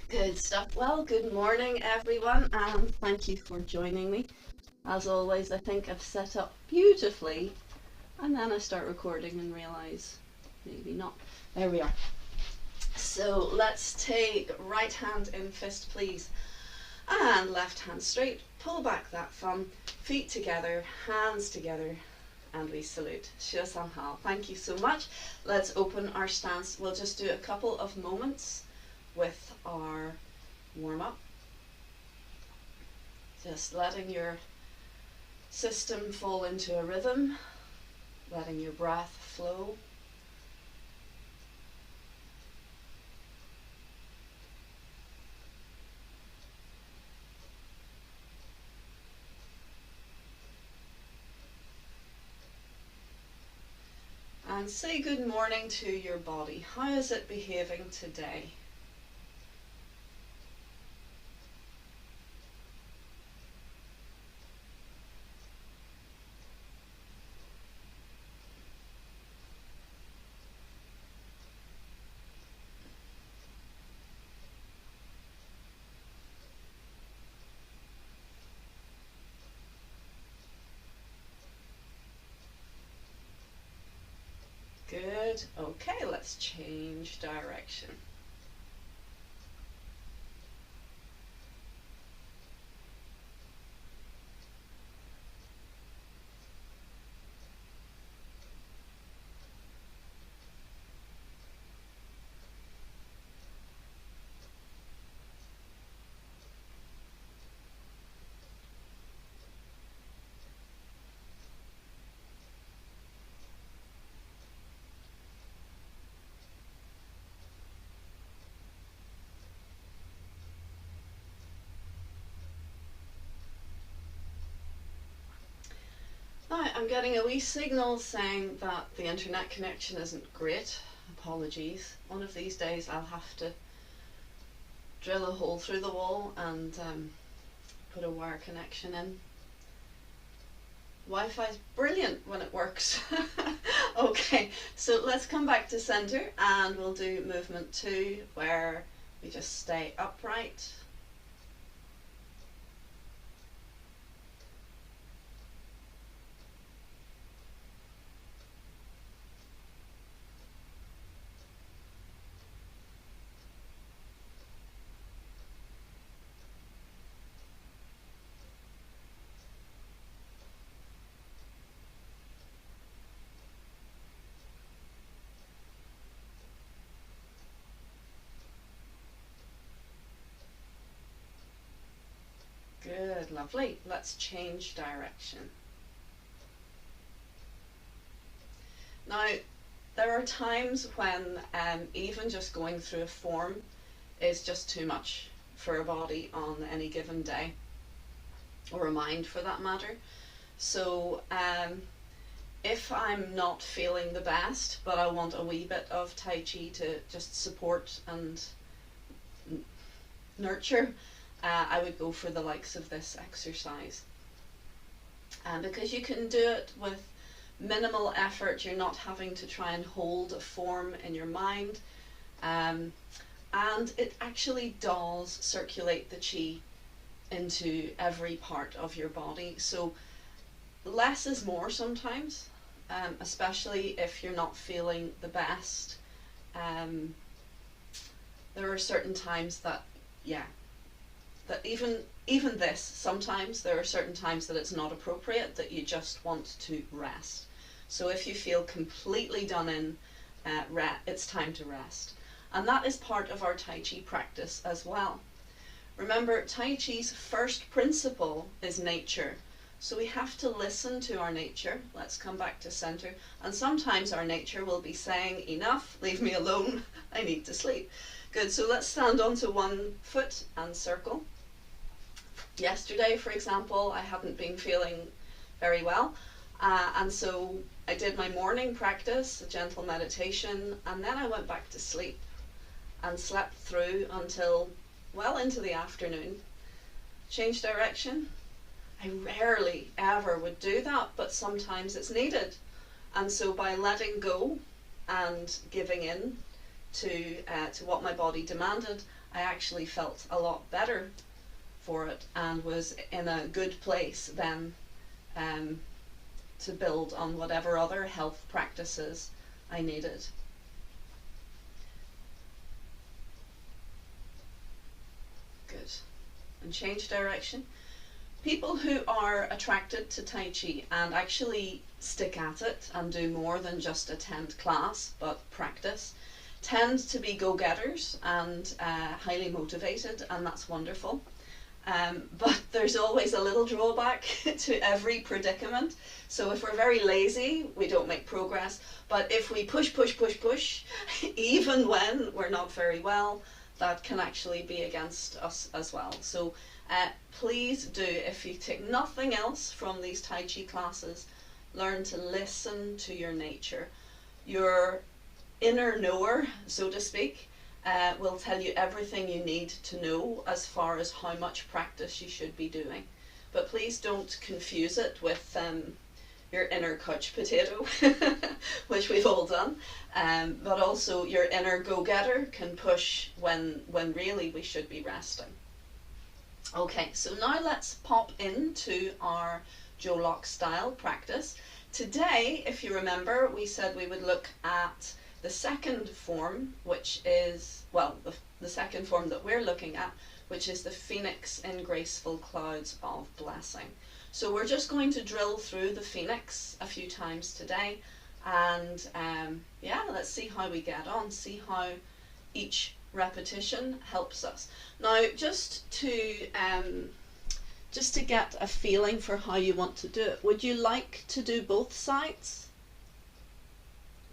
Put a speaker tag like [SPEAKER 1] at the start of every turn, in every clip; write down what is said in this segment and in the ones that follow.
[SPEAKER 1] Good stuff. Well, good morning, everyone, and thank you for joining me. As always, I think I've set up beautifully, and then I start recording and realise maybe not. There we are. So let's take right hand in fist, please, and left hand straight. Pull back that thumb, feet together, hands together, and we salute. Shasam. Thank you so much. Let's open our stance. We'll just do a couple of moments with our warm up. Just letting your system fall into a rhythm, letting your breath flow. And say good morning to your body. How is it behaving today? Good. Okay, let's change direction. Now, I'm getting a wee signal saying that the internet connection isn't great. Apologies. One of these days I'll have to drill a hole through the wall and put a wire connection in. Wi-Fi is brilliant when it works. Okay, so let's come back to center and we'll do movement 2 where we just stay upright. Good, lovely. Let's change direction. Now, there are times when even just going through a form is just too much for a body on any given day, or a mind for that matter. So if I'm not feeling the best, but I want a wee bit of Tai Chi to just support and nurture, I would go for the likes of this exercise. Because you can do it with minimal effort, you're not having to try and hold a form in your mind, and it actually does circulate the chi into every part of your body. So less is more sometimes, especially if you're not feeling the best. There are certain times that, that even this, sometimes there are certain times that it's not appropriate, that you just want to rest. So if you feel completely done in, it's time to rest. And that is part of our Tai Chi practice as well. Remember, Tai Chi's first principle is nature. So we have to listen to our nature. Let's come back to center. And sometimes our nature will be saying, enough, leave me alone, I need to sleep. Good, so let's stand onto one foot and circle. Yesterday, for example, I hadn't been feeling very well, and so I did my morning practice, a gentle meditation, and then I went back to sleep and slept through until well into the afternoon. Change direction. I rarely ever would do that, but sometimes it's needed. And so by letting go and giving in to what my body demanded, I actually felt a lot better for it and was in a good place then to build on whatever other health practices I needed. Good. And change direction. People who are attracted to Tai Chi and actually stick at it and do more than just attend class but practice tend to be go-getters and highly motivated, and that's wonderful. But there's always a little drawback to every predicament. So if we're very lazy, we don't make progress. But if we push, even when we're not very well, that can actually be against us as well. So please do, if you take nothing else from these Tai Chi classes, learn to listen to your nature. Your inner knower, so to speak, will tell you everything you need to know as far as how much practice you should be doing. But please don't confuse it with your inner couch potato, which we've all done. But also your inner go-getter can push when really we should be resting. Okay, so now let's pop into our Jolok style practice. Today, if you remember, we said we would look at the second form, which is, well, the second form that we're looking at, which is the Phoenix in Graceful Clouds of Blessing. So we're just going to drill through the Phoenix a few times today, and yeah, let's see how we get on, see how each repetition helps us. Now, just to get a feeling for how you want to do it, would you like to do both sides?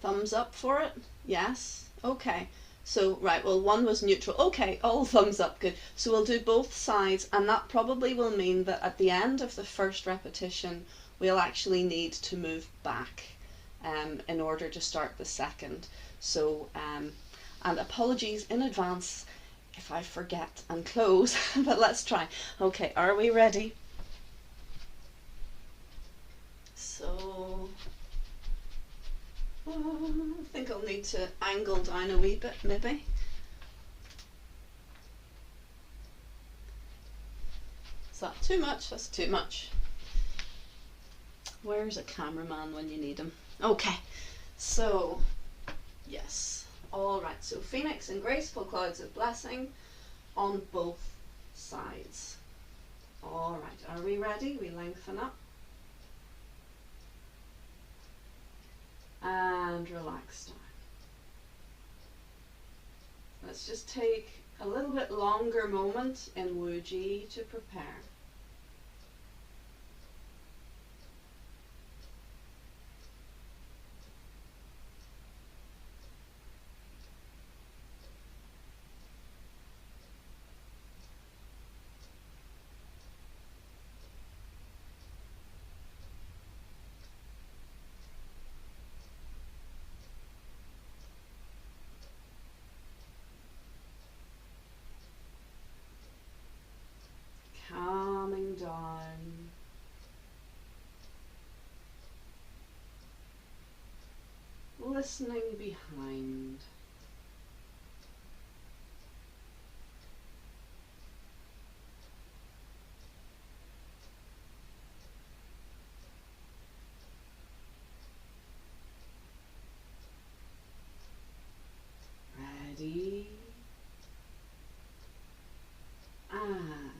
[SPEAKER 1] Thumbs up for it? Yes? Okay. So, right, well, one was neutral. Okay, all thumbs up, good. So we'll do both sides, and that probably will mean that at the end of the first repetition, we'll actually need to move back in order to start the second. So, and apologies in advance if I forget and close, but let's try. Okay, are we ready? So, I think I'll need to angle down a wee bit, maybe. Is that too much? That's too much. Where's a cameraman when you need him? Okay, so, yes. All right, so Phoenix and Graceful Clouds of Blessing on both sides. All right, are we ready? We lengthen up. And relax down. Let's just take a little bit longer moment in Wuji to prepare. Calming down. Listening behind. Ready. And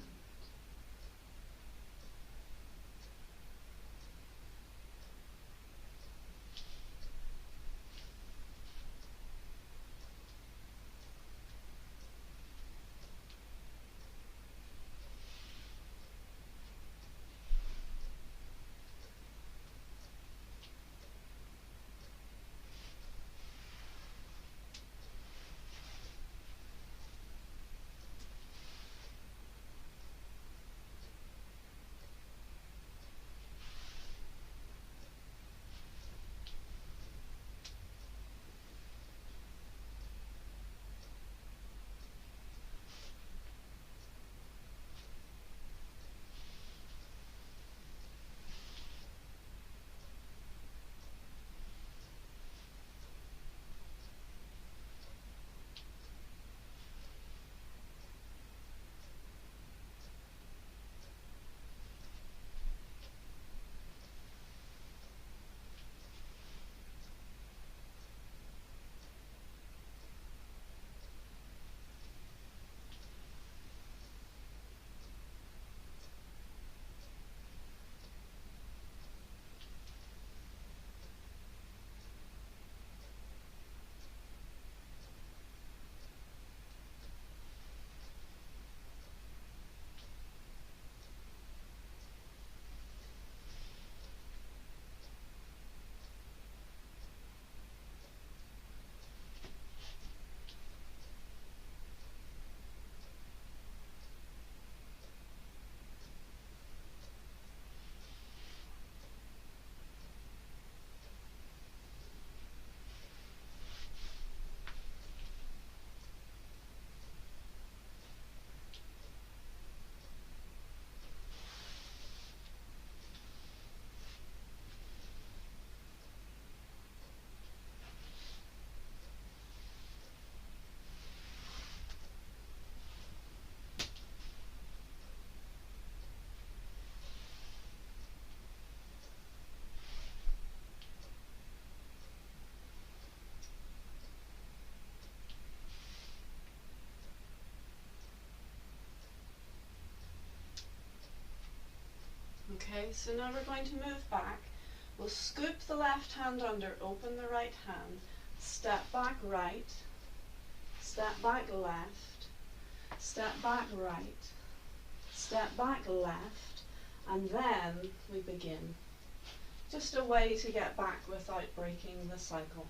[SPEAKER 1] Okay, so now we're going to move back. We'll scoop the left hand under, open the right hand, step back right, step back left, step back right, step back left, and then we begin. Just a way to get back without breaking the cycle.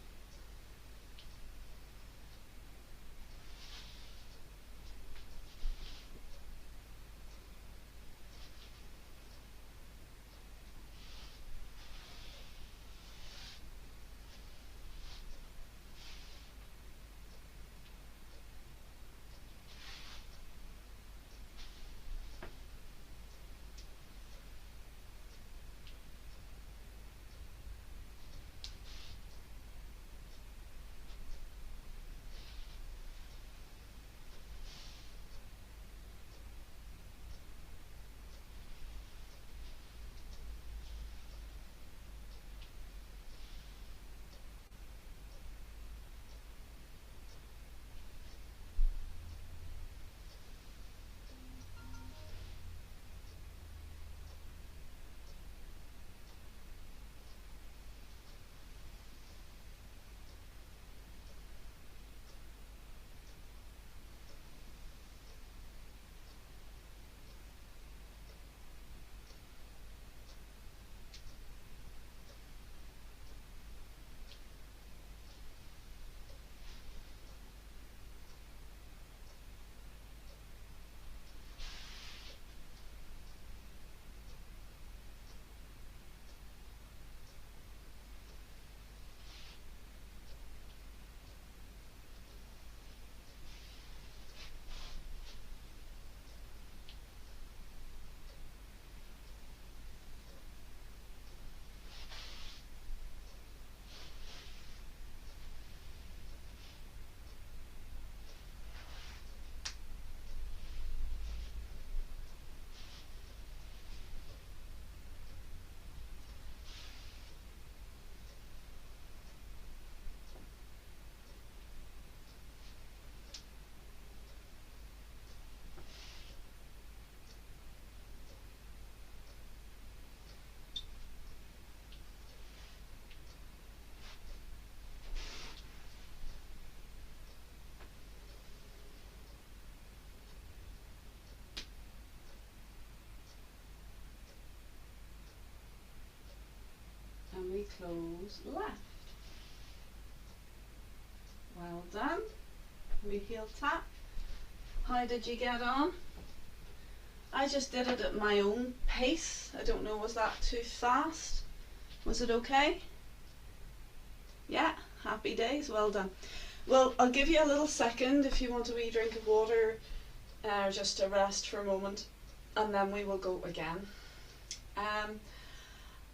[SPEAKER 1] And we close left. Well done. We heel tap. How did you get on? I just did it at my own pace. I don't know, was that too fast? Was it okay? Yeah, happy days, well done. Well, I'll give you a little second if you want a wee drink of water, just to rest for a moment, and then we will go again.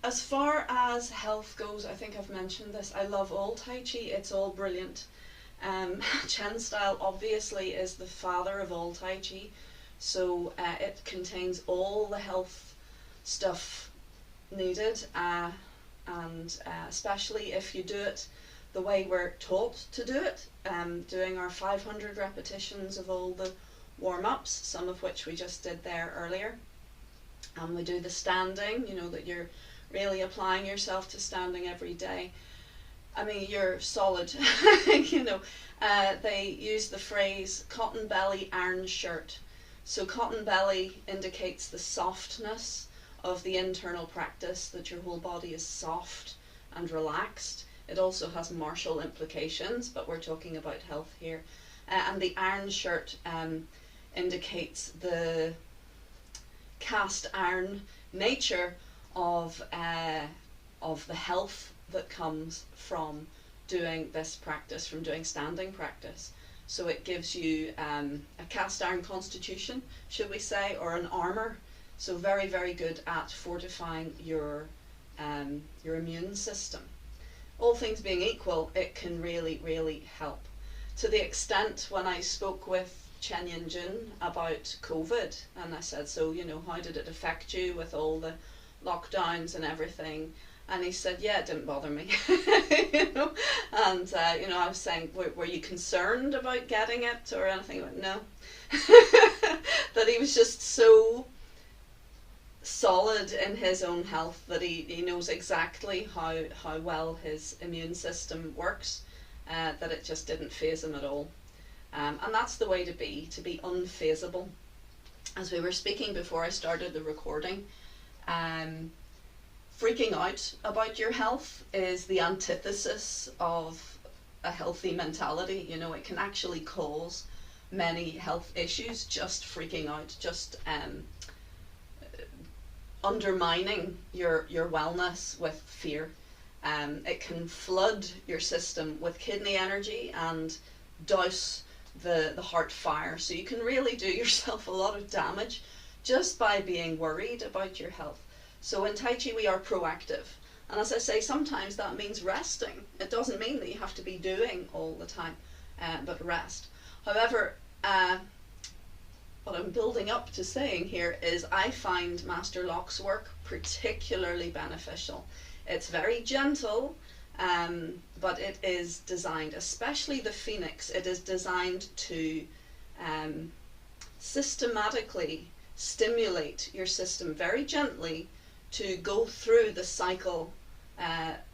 [SPEAKER 1] As far as health goes, I think I've mentioned this, I love all Tai Chi, it's all brilliant. Chen style obviously is the father of all Tai Chi, so it contains all the health stuff needed, and especially if you do it the way we're taught to do it, doing our 500 repetitions of all the warm-ups, some of which we just did there earlier, and we do the standing, you know, that you're really applying yourself to standing every day. I mean, you're solid. You know, they use the phrase cotton belly, iron shirt. So cotton belly indicates the softness of the internal practice, that your whole body is soft and relaxed. It also has martial implications, but we're talking about health here. And the iron shirt indicates the cast iron nature of the health that comes from doing this practice, from doing standing practice. So it gives you a cast iron constitution, should we say, or an armour. So very, very good at fortifying your immune system. All things being equal, it can really, really help. To the extent when I spoke with Chen Yin-jun about COVID, and I said, so, you know, how did it affect you with all the lockdowns and everything? And he said, yeah, it didn't bother me. You know, and you know, I was saying, were you concerned about getting it or anything? He went, no. That he was just so solid in his own health, that he knows exactly how well his immune system works, that it just didn't faze him at all. And that's the way to be unfazable. As we were speaking before I started the recording, freaking out about your health is the antithesis of a healthy mentality. You know, it can actually cause many health issues, just freaking out, just undermining your wellness with fear. It can flood your system with kidney energy and douse the heart fire. So you can really do yourself a lot of damage just by being worried about your health. So in Tai Chi we are proactive. And as I say, sometimes that means resting. It doesn't mean that you have to be doing all the time, but rest. However, what I'm building up to saying here is I find Master Locke's work particularly beneficial. It's very gentle, but it is designed, especially the Phoenix, it is designed to systematically stimulate your system very gently to go through the cycle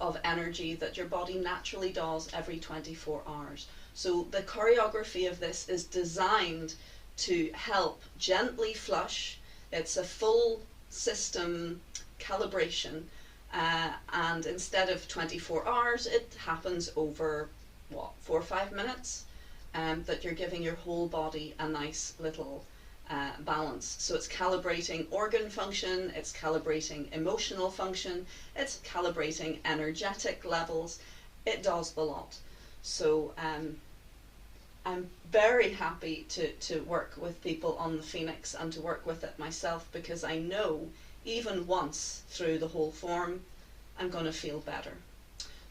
[SPEAKER 1] of energy that your body naturally does every 24 hours. So the choreography of this is designed to help gently flush. It's a full system calibration, and instead of 24 hours, it happens over, 4 or 5 minutes, that you're giving your whole body a nice little balance. So it's calibrating organ function, it's calibrating emotional function, it's calibrating energetic levels. It does the lot. So I'm very happy to work with people on the Phoenix and to work with it myself, because I know even once through the whole form I'm going to feel better.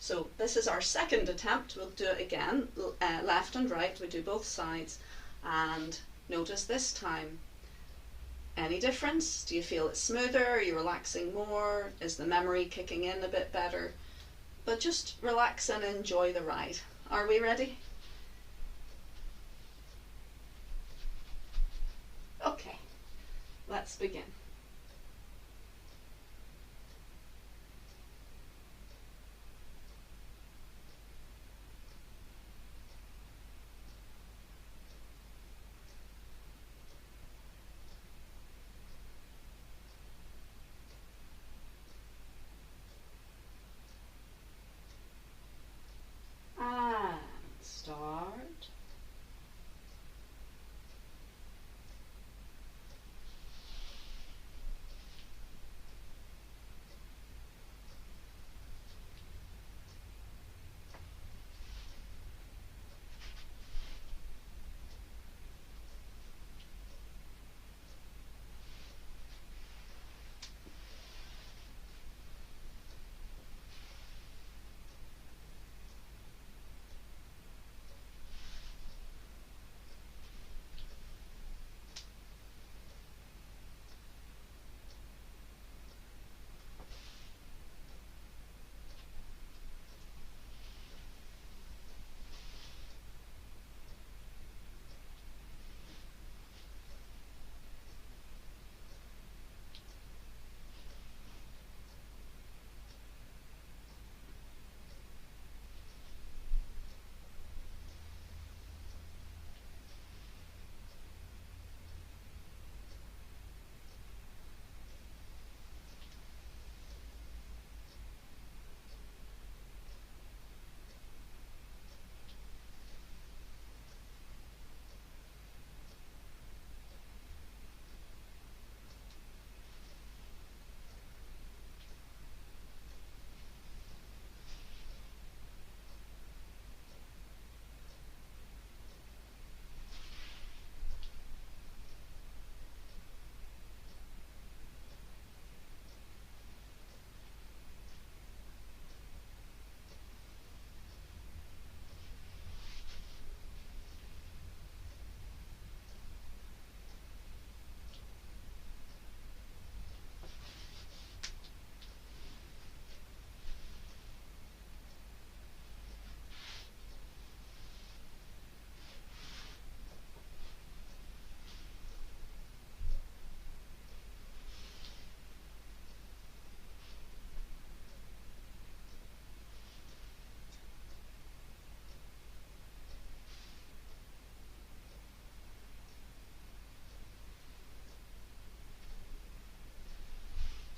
[SPEAKER 1] So this is our second attempt. We'll do it again, left and right. We do both sides, and notice this time. Any difference? Do you feel it smoother? Are you relaxing more? Is the memory kicking in a bit better? But just relax and enjoy the ride. Are we ready? Okay, let's begin. And start.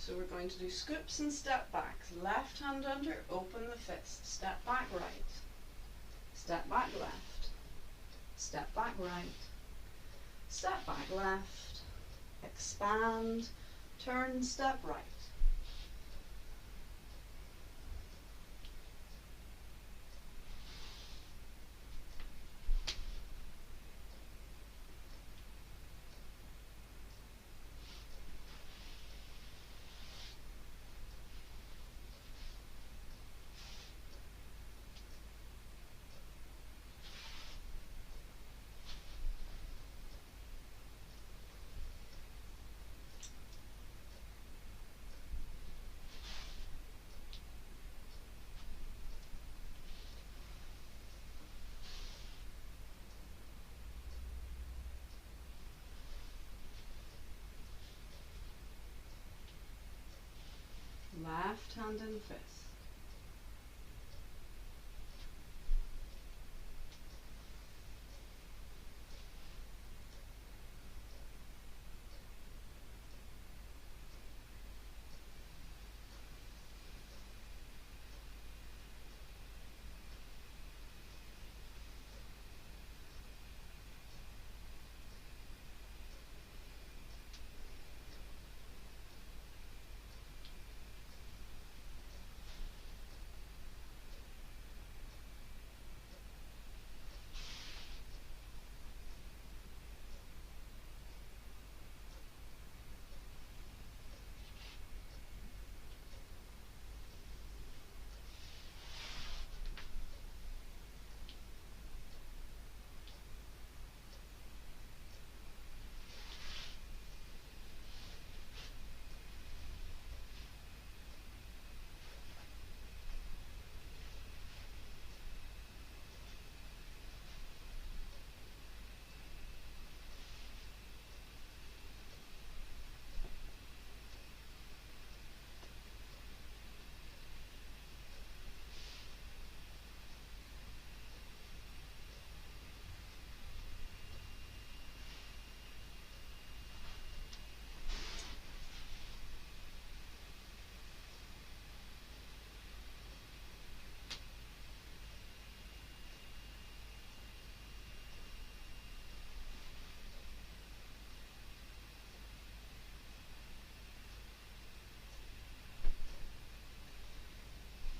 [SPEAKER 1] So we're going to do scoops and step backs. Left hand under, open the fist. Step back right. Step back left. Step back right. Step back left. Expand. Turn, step right. Left hand in fist.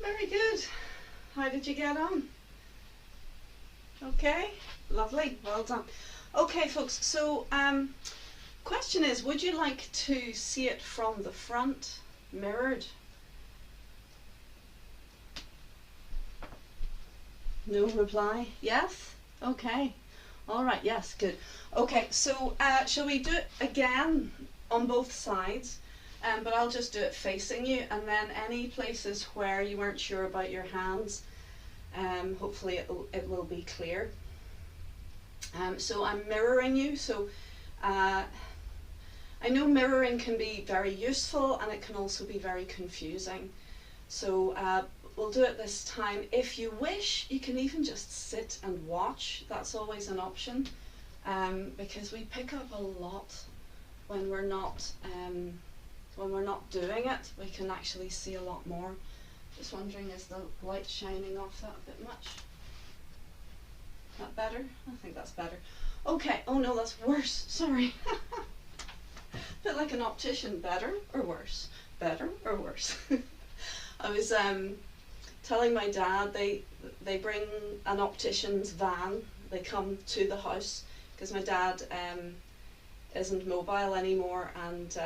[SPEAKER 1] Very good. How did you get on? Okay, lovely, well done. Okay folks, so question is, would you like to see it from the front, mirrored? No reply? Yes? Okay. Alright, yes, good. Okay, so shall we do it again on both sides? But I'll just do it facing you, and then any places where you weren't sure about your hands, hopefully it will be clear. So I'm mirroring you, so I know mirroring can be very useful and it can also be very confusing. So we'll do it this time. If you wish, you can even just sit and watch. That's always an option, because we pick up a lot when we're not doing it. We can actually see a lot more. Just wondering, is the light shining off that a bit much? That better? I think that's better. Okay, oh no, that's worse, sorry. Bit like an optician, better or worse? Better or worse? I was telling my dad, they bring an optician's van, they come to the house, because my dad isn't mobile anymore, and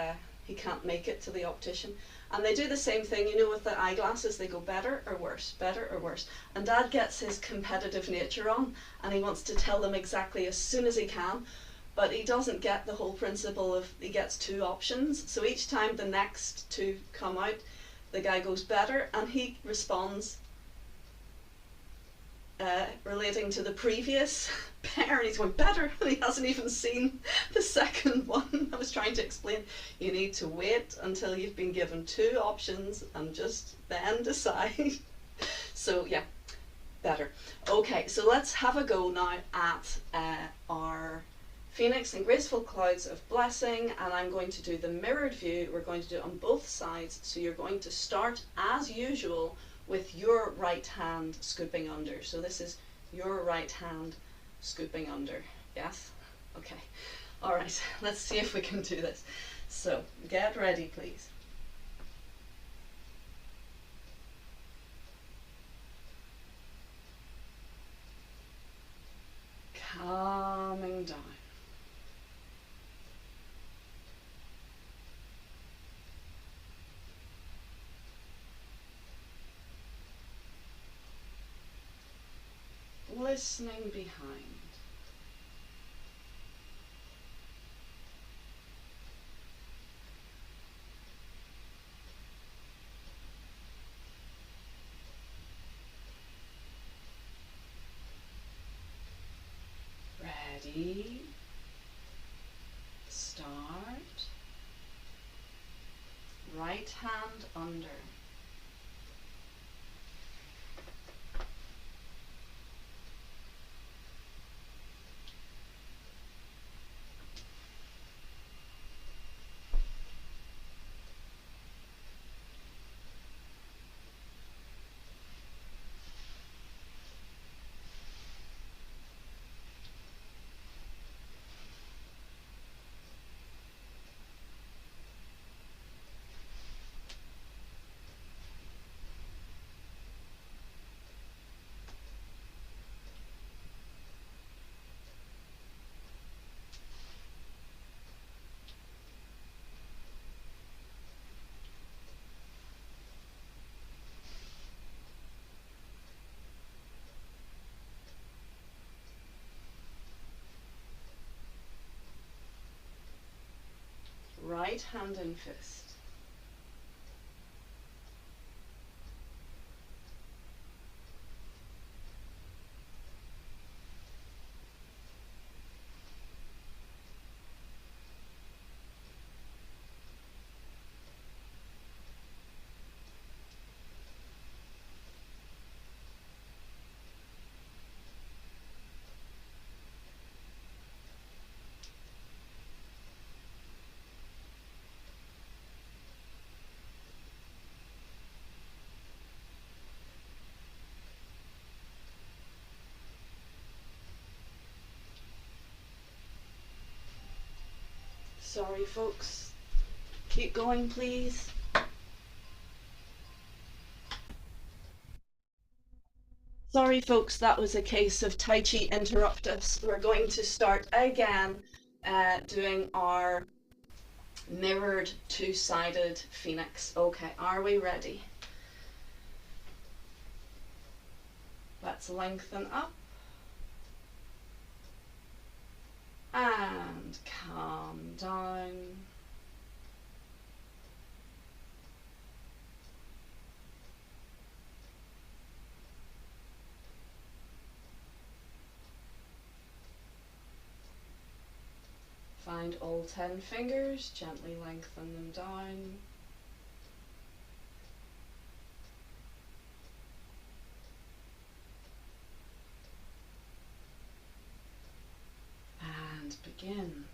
[SPEAKER 1] he can't make it to the optician. And they do the same thing, you know, with the eyeglasses. They go better or worse, better or worse. And Dad gets his competitive nature on, and he wants to tell them exactly as soon as he can, but he doesn't get the whole principle of, he gets two options. So each time the next two come out, the guy goes better, and he responds relating to the previous pair, and he's going better, and he hasn't even seen the second one. I was trying to explain, you need to wait until you've been given two options and just then decide. So yeah, better. Okay, so let's have a go now at our Phoenix and Graceful Clouds of Blessing, and I'm going to do the mirrored view. We're going to do it on both sides, so you're going to start as usual with your right hand scooping under. So this is your right hand scooping under. Yes? Okay. All right, let's see if we can do this. So get ready, please. Calming down. Listening behind. Ready, start, right hand under. Right hand and fist. Sorry, folks. Keep going, please. Sorry, folks, that was a case of Tai Chi interrupt us. We're going to start again doing our mirrored two-sided phoenix. Okay, are we ready? Let's lengthen up. And calm down. Find all 10 fingers, gently lengthen them down. And begin.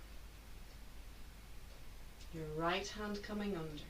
[SPEAKER 1] Your right hand coming under.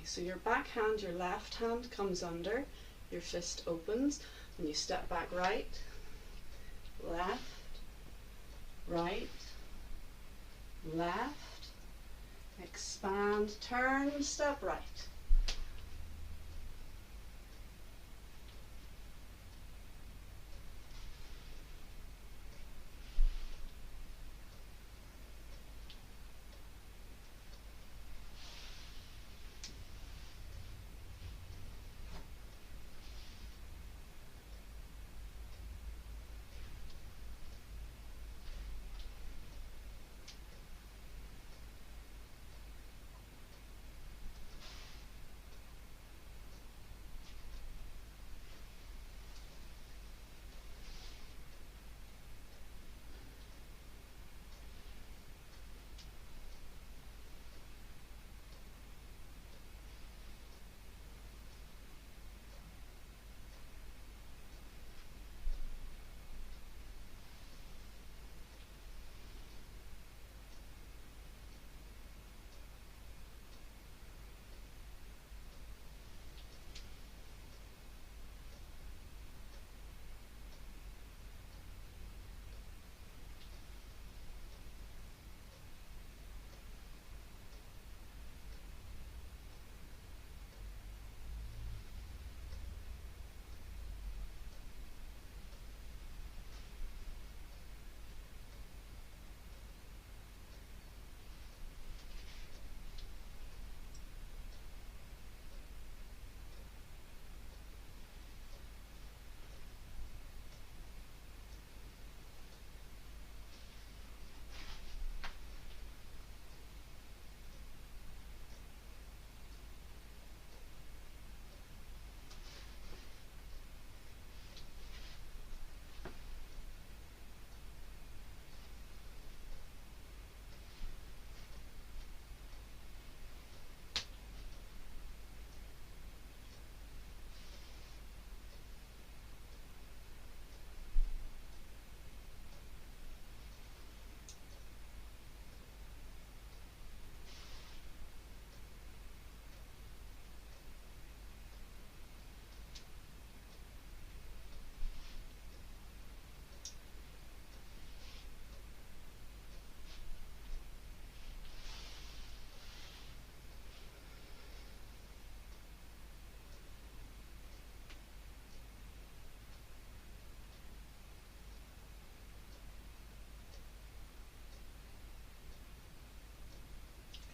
[SPEAKER 1] so your back hand, your left hand comes under, your fist opens, and you step back right, left, right, left, expand, turn, step right.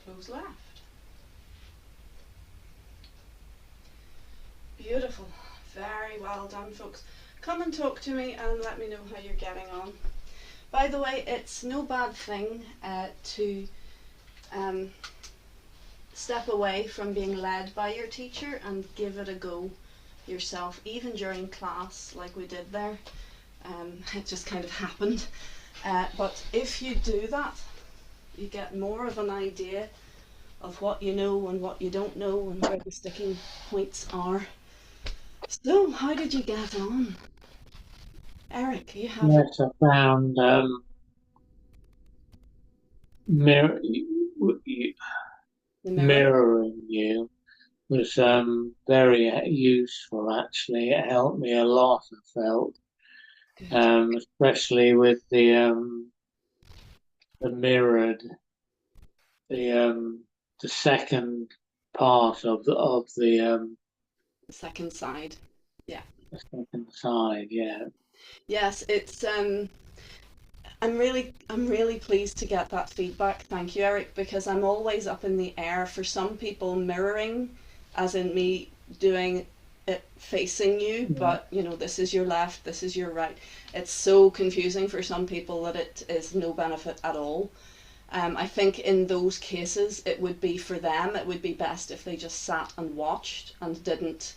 [SPEAKER 1] Close left. Beautiful. Very well done, folks. Come and talk to me and let me know how you're getting on. By the way, it's no bad thing to step away from being led by your teacher and give it a go yourself, even during class like we did there. It just kind of happened. But if you do that, you get more of an idea of what you know and what you don't know and where the sticking points are. So, how did you get on? Eric, you have
[SPEAKER 2] Yes, I found mirror,
[SPEAKER 1] the mirror.
[SPEAKER 2] mirroring you was very useful. Actually, it helped me a lot. I felt,
[SPEAKER 1] Good.
[SPEAKER 2] especially with the mirrored the second part
[SPEAKER 1] The second side. Yeah.
[SPEAKER 2] the second side. Yeah,
[SPEAKER 1] Yes, it's I'm really pleased to get that feedback. Thank you, Eric, because I'm always up in the air. For some people, mirroring, as in me doing it facing you,
[SPEAKER 2] yeah,
[SPEAKER 1] but this is your left, this is your right. It's so confusing for some people that it is no benefit at all. I think in those cases, it would be for them, it would be best if they just sat and watched and didn't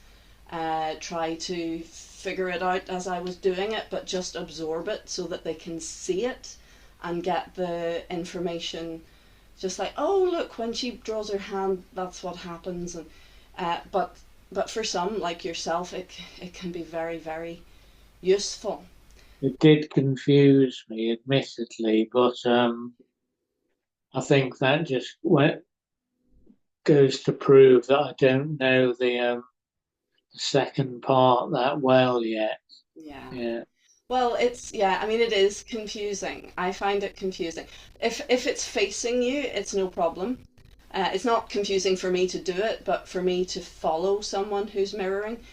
[SPEAKER 1] try to figure it out as I was doing it, but just absorb it so that they can see it and get the information. Just like, oh look, when she draws her hand, that's what happens. And but for some like yourself, it can be very very useful.
[SPEAKER 2] it did confuse me, admittedly, but I think that just went goes to prove that I don't know the second part that well yet.
[SPEAKER 1] Yeah.
[SPEAKER 2] Yeah,
[SPEAKER 1] Well, it's yeah, I mean it is confusing. I find it confusing. If it's facing you, it's no problem. It's not confusing for me to do it, but for me to follow someone who's mirroring.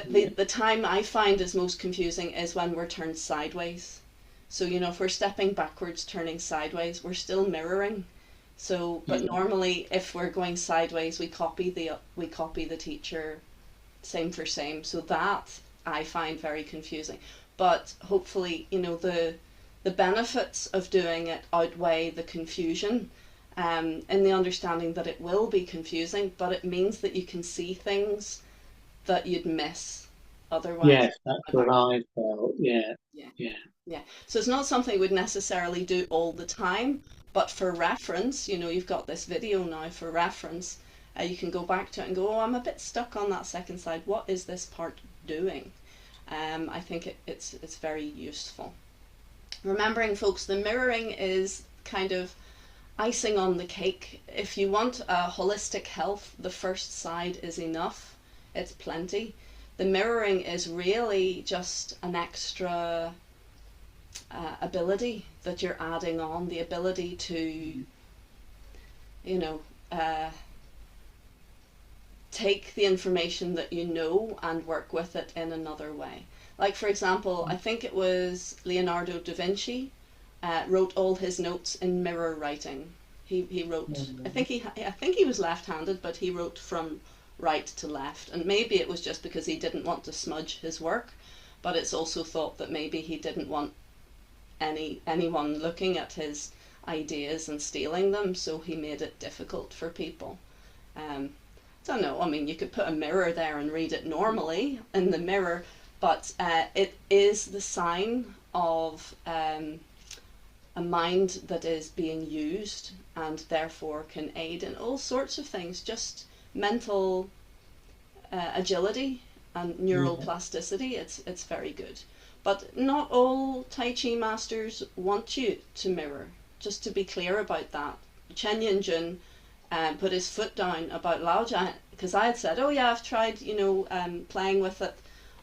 [SPEAKER 2] yeah,
[SPEAKER 1] The time I find is most confusing is when we're turned sideways. So, you know, if we're stepping backwards, turning sideways, we're still mirroring. So, but
[SPEAKER 2] yeah,
[SPEAKER 1] normally if we're going sideways, we copy the teacher same for same. So that I find very confusing. But hopefully, you know, the benefits of doing it outweigh the confusion, in the understanding that it will be confusing, but it means that you can see things that you'd miss otherwise
[SPEAKER 2] yes, that's what
[SPEAKER 1] about.
[SPEAKER 2] I felt. Yeah,
[SPEAKER 1] Yeah.
[SPEAKER 2] yeah,
[SPEAKER 1] Yeah. So it's not something we'd necessarily do all the time, but for reference, you know, you've got this video now for reference. You can go back to it and go, oh, I'm a bit stuck on that second side. What is this part doing? I think it's very useful. Remembering, folks, the mirroring is kind of icing on the cake. If you want a holistic health, the first side is enough. It's plenty. The mirroring is really just an extra ability that you're adding on, the ability to, you know, uh, take the information that you know and work with it in another way. Like, for example, I think it was Leonardo da Vinci wrote all his notes in mirror writing. He wrote, I think he was left-handed, but he wrote from right to left. And maybe it was just because he didn't want to smudge his work, but it's also thought that maybe he didn't want anyone looking at his ideas and stealing them, so he made it difficult for people. Um, I don't know. I mean, you could put a mirror there and read it normally in the mirror, but it is the sign of a mind that is being used and therefore can aid in all sorts of things, just mental agility and neural
[SPEAKER 2] yeah,
[SPEAKER 1] plasticity. It's very good. But not all Tai Chi masters want you to mirror. Just to be clear about that. Chen Yinjun put his foot down about Laojian because I had said, "Oh yeah, I've tried, you know, playing with it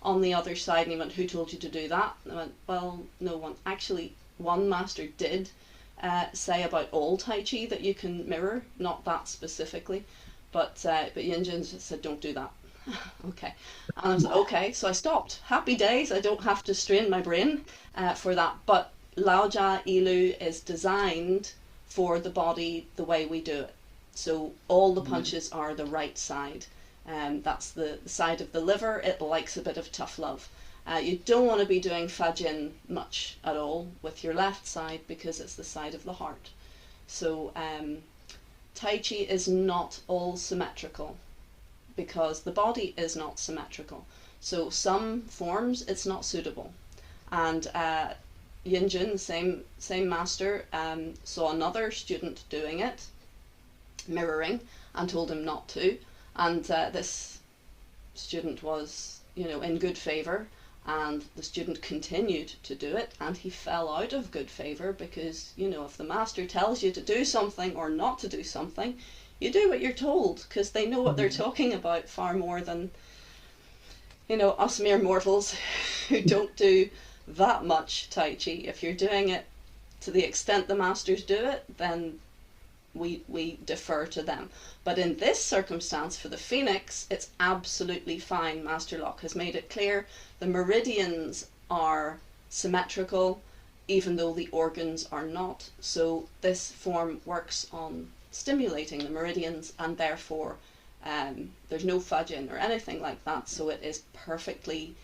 [SPEAKER 1] on the other side." And he went, "Who told you to do that?" And I went, "Well, no one. Actually, one master did say about all Tai Chi that you can mirror, not that specifically, but Yinjun said, don't do that." Okay. And I was like, okay, so I stopped. Happy days. I don't have to strain my brain for that. But Laoja Ilu is designed for the body the way we do it. So all the
[SPEAKER 2] yeah,
[SPEAKER 1] punches are the right side. That's the side of the liver. It likes a bit of tough love. You don't want to be doing Fajin much at all with your left side because it's the side of the heart. So Tai Chi is not all symmetrical because the body is not symmetrical. So some forms it's not suitable. And Yinjun, the same master, saw another student doing it, mirroring, and told him not to. And this student was, you know, in good favor, and the student continued to do it, and he fell out of good favor because, you know, if the master tells you to do something or not to do something, you do what you're told because they know what they're talking about far more than, you know, us mere mortals who don't do that much Tai Chi. If you're doing it to the extent the masters do it, then we defer to them. But in this circumstance, for the Phoenix, it's absolutely fine. Master Locke has made it clear the meridians are symmetrical, even though the organs are not. So this form works on stimulating the meridians, and therefore there's no fudging or anything like that. So it is perfectly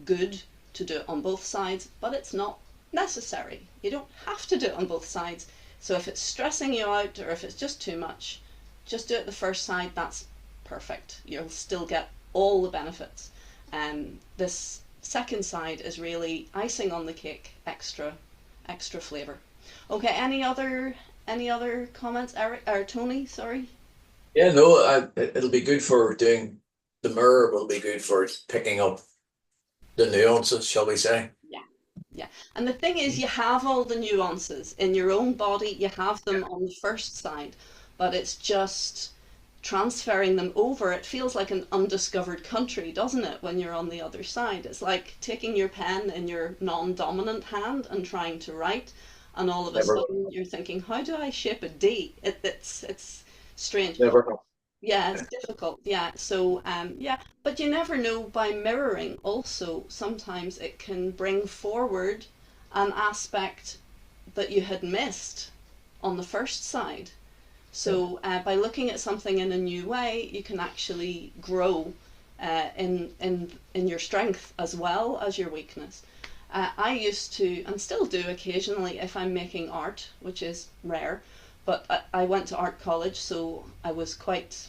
[SPEAKER 1] good to do it on both sides, but it's not necessary. You don't have to do it on both sides. So if it's stressing you out or if it's just too much, just do it the first side. That's perfect. You'll still get all the benefits. This second side is really icing on the cake, extra flavor. Okay, any other comments, Eric or Tony? Sorry.
[SPEAKER 3] Yeah, no, it'll be good for doing the mirror, will be good for picking up the nuances, shall we say?
[SPEAKER 1] Yeah, yeah. And the thing is, you have all the nuances in your own body. You have them on the first side, but it's just transferring them over, it feels like an undiscovered country, doesn't it, when you're on the other side? It's like taking your pen in your non-dominant hand and trying to write, and all of a
[SPEAKER 3] Never,
[SPEAKER 1] sudden you're thinking, how do I shape a D? It's strange.
[SPEAKER 3] never know.
[SPEAKER 1] Yeah, it's difficult. Yeah. So, yeah, but you never know, by mirroring also, sometimes it can bring forward an aspect that you had missed on the first side. So, by looking at something in a new way, you can actually grow in your strength as well as your weakness. I used to, and still do occasionally, if I'm making art, which is rare, but I went to art college, so I was quite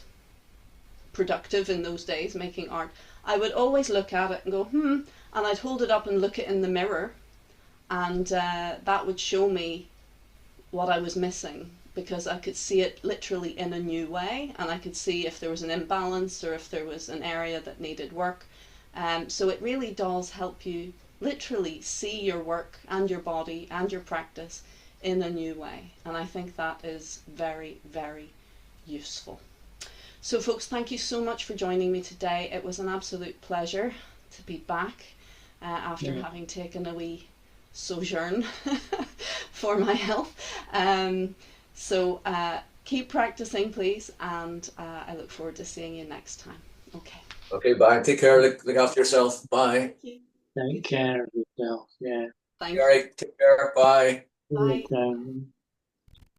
[SPEAKER 1] productive in those days making art. I would always look at it and go, and I'd hold it up and look it in the mirror, and that would show me what I was missing, because I could see it literally in a new way, and I could see if there was an imbalance or if there was an area that needed work. So it really does help you literally see your work and your body and your practice in a new way, and I think that is very, very useful. So folks, thank you so much for joining me today. It was an absolute pleasure to be back after having taken a wee sojourn for my health. So keep practicing, please, and I look forward to seeing you next time. Okay.
[SPEAKER 3] Okay, bye. Take care. Look after yourself. Bye.
[SPEAKER 1] Thank you.
[SPEAKER 2] Take care of yourself. Yeah.
[SPEAKER 1] Thank you.
[SPEAKER 3] Gary, take care. Bye.
[SPEAKER 1] Bye.